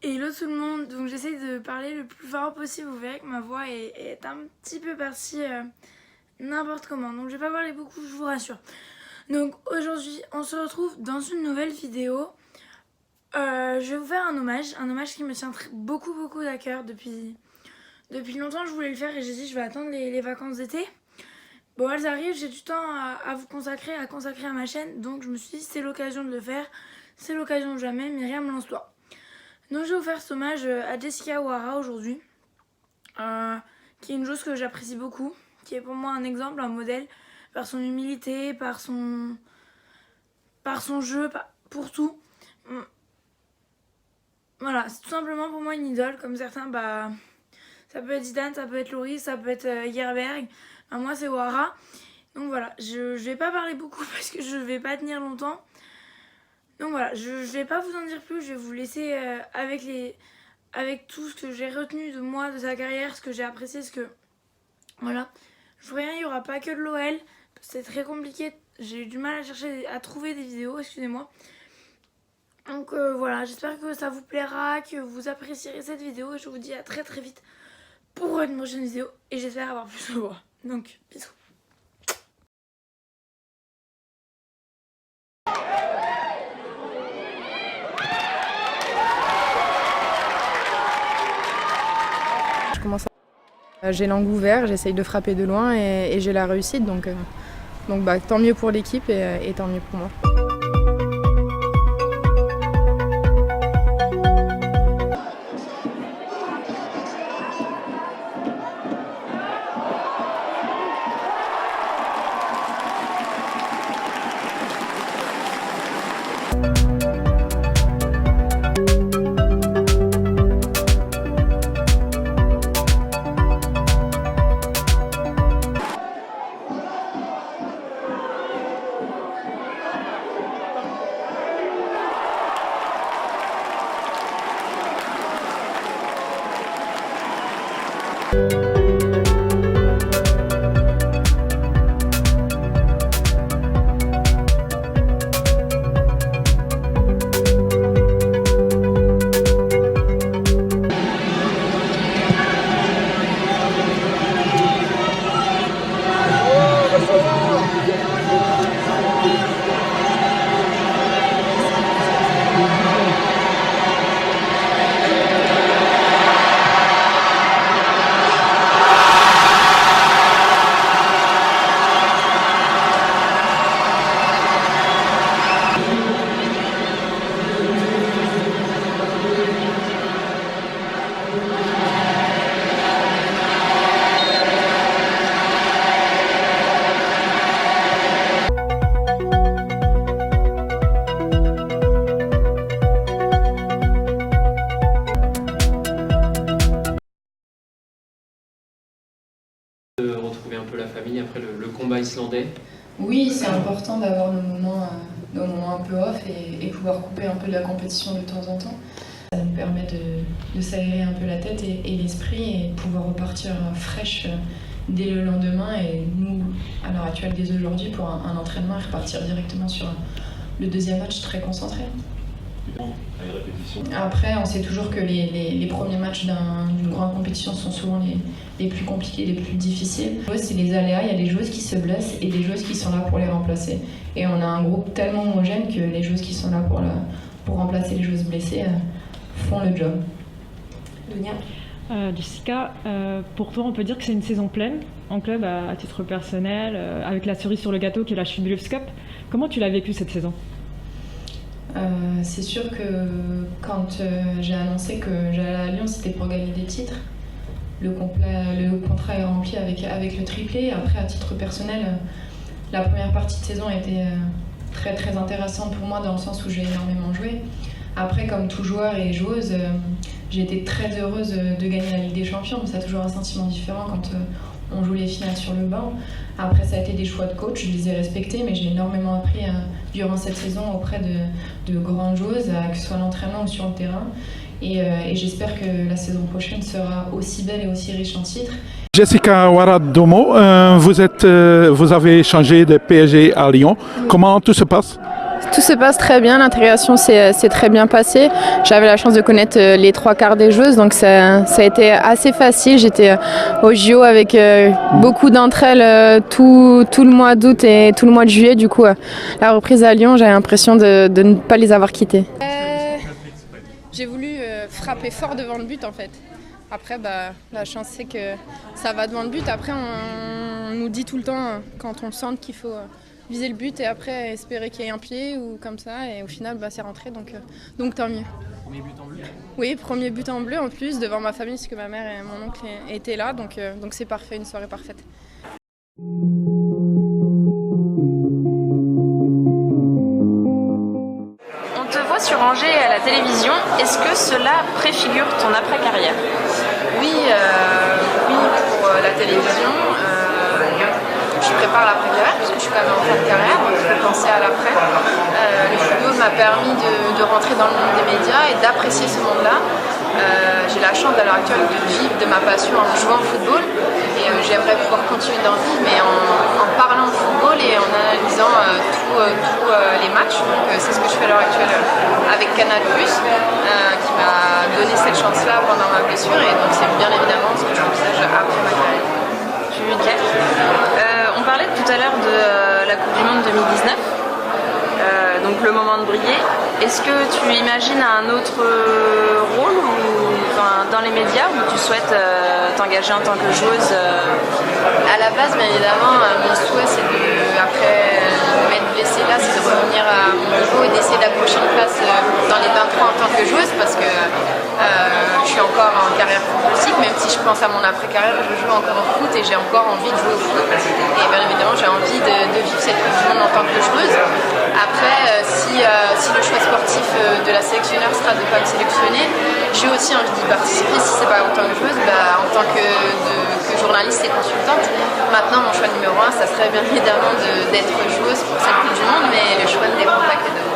Hello tout le monde, donc j'essaie de parler le plus fort possible, vous verrez que ma voix est un petit peu partie n'importe comment, donc je vais pas parler beaucoup, je vous rassure. Donc aujourd'hui on se retrouve dans une nouvelle vidéo. Je vais vous faire un hommage qui me tient beaucoup à cœur depuis longtemps. Je voulais le faire et j'ai dit je vais attendre les vacances d'été. Bon, elles arrivent, j'ai du temps à vous consacrer, à ma chaîne, donc je me suis dit c'est l'occasion de le faire, c'est l'occasion de jamais, Myriam lance-toi. Donc je vais vous faire cet hommage à Jessica O'Hara aujourd'hui, qui est une joueuse que j'apprécie beaucoup, qui est pour moi un exemple, un modèle, par son humilité, par son jeu, pour tout. Voilà, c'est tout simplement pour moi une idole, comme certains, ça peut être Zidane, ça peut être Loris, ça peut être Gerberg, moi c'est O'Hara. Donc voilà, je vais pas parler beaucoup parce que je vais pas tenir longtemps. Donc voilà, je vais pas vous en dire plus, je vais vous laisser avec tout ce que j'ai retenu de moi, de sa carrière, ce que j'ai apprécié, Voilà. Je vous rien, il n'y aura pas que de l'OL, c'est très compliqué, j'ai eu du mal à trouver des vidéos, excusez-moi. Donc voilà, j'espère que ça vous plaira, que vous apprécierez cette vidéo et je vous dis à très vite pour une prochaine vidéo et j'espère avoir plus de voix. Donc, bisous. J'ai l'angle ouvert, j'essaye de frapper de loin et j'ai la réussite, donc tant mieux pour l'équipe et tant mieux pour moi. De retrouver un peu la famille après le combat islandais. Oui, c'est important d'avoir nos moments un peu off et pouvoir couper un peu de la compétition de temps en temps. Ça nous permet de s'aérer un peu la tête et l'esprit et de pouvoir repartir fraîche dès le lendemain et nous, à l'heure actuelle, dès aujourd'hui, pour un entraînement et repartir directement sur le deuxième match très concentré. Après, on sait toujours que les premiers matchs d'une grande compétition sont souvent les plus compliqués, les plus difficiles. C'est les aléas, il y a des joueuses qui se blessent et des joueuses qui sont là pour les remplacer. Et on a un groupe tellement homogène que les joueuses qui sont là pour remplacer les joueuses blessées font le job. Dunia. Jessica, pour toi on peut dire que c'est une saison pleine en club à titre personnel, avec la cerise sur le gâteau qui est la Jubileus Cup. Comment tu l'as vécu cette saison ? C'est sûr que quand j'ai annoncé que j'allais à Lyon, c'était pour gagner des titres. Le contrat est rempli avec le triplé. Après, à titre personnel, la première partie de saison a été très intéressante pour moi dans le sens où j'ai énormément joué. Après, comme tout joueur et joueuse, j'ai été très heureuse de gagner la Ligue des Champions. Ça a toujours un sentiment différent quand on joue les finales sur le banc. Après, ça a été des choix de coach, je les ai respectés, mais j'ai énormément appris durant cette saison auprès de grandes joueuses, que ce soit l'entraînement ou sur le terrain. Et j'espère que la saison prochaine sera aussi belle et aussi riche en titres. Jessica O'Hara Domo, vous avez changé de PSG à Lyon. Comment tout se passe? Tout se passe très bien, l'intégration s'est très bien passée. J'avais la chance de connaître les 3/4 des joueuses, donc ça a été assez facile. J'étais au JO avec beaucoup d'entre elles tout le mois d'août et tout le mois de juillet. Du coup, la reprise à Lyon, j'avais l'impression de ne pas les avoir quittées. J'ai voulu frapper fort devant le but en fait. Après, la chance c'est que ça va devant le but. Après, on nous dit tout le temps quand on sent qu'il faut viser le but et après espérer qu'il y ait un pied ou comme ça. Et au final, c'est rentré, donc tant mieux. Premier but en bleu? Oui, premier but en bleu en plus devant ma famille parce que ma mère et mon oncle étaient là. Donc c'est parfait, une soirée parfaite. On te voit sur Angers à la télévision. Est-ce que cela préfigure ton après-carrière? Oui, pour la télévision. Je prépare l'après-carrière parce que je suis quand même en fin de carrière, donc je peux penser à l'après. Le football m'a permis de rentrer dans le monde des médias et d'apprécier ce monde-là. J'ai la chance à l'heure actuelle de vivre de ma passion en jouant au football et j'aimerais pouvoir continuer d'en vivre, mais en parlant de football et en analysant tous les matchs. Donc c'est ce que je fais à l'heure actuelle avec Canal+, qui m'a donné cette chance-là pendant ma blessure, et donc c'est bien évidemment ce que je envisage après ma carrière. On parlait tout à l'heure de la Coupe du Monde 2019, donc le moment de briller. Est-ce que tu imagines un autre rôle dans les médias où tu souhaites t'engager en tant que joueuse? À la base, bien évidemment, mon souhait c'est après m'être blessée là, c'est de revenir à mon niveau et d'essayer d'accrocher une place dans les 23 en tant que joueuse, parce que je suis encore en carrière footballistique, même si je pense à mon après-carrière, je joue encore au foot et j'ai encore envie de jouer au foot. Et bien évidemment, j'ai envie de vivre cette Coupe du Monde en tant que joueuse. Après, si le choix sportif de la sélectionneur sera de ne pas me sélectionner, j'ai aussi envie d'y participer, si c'est pas en tant que joueuse, en tant que journaliste et consultante. Maintenant, mon choix numéro 1, ça serait bien évidemment d'être joueuse pour cette Coupe du Monde, mais le choix ne dépend pas que de moi.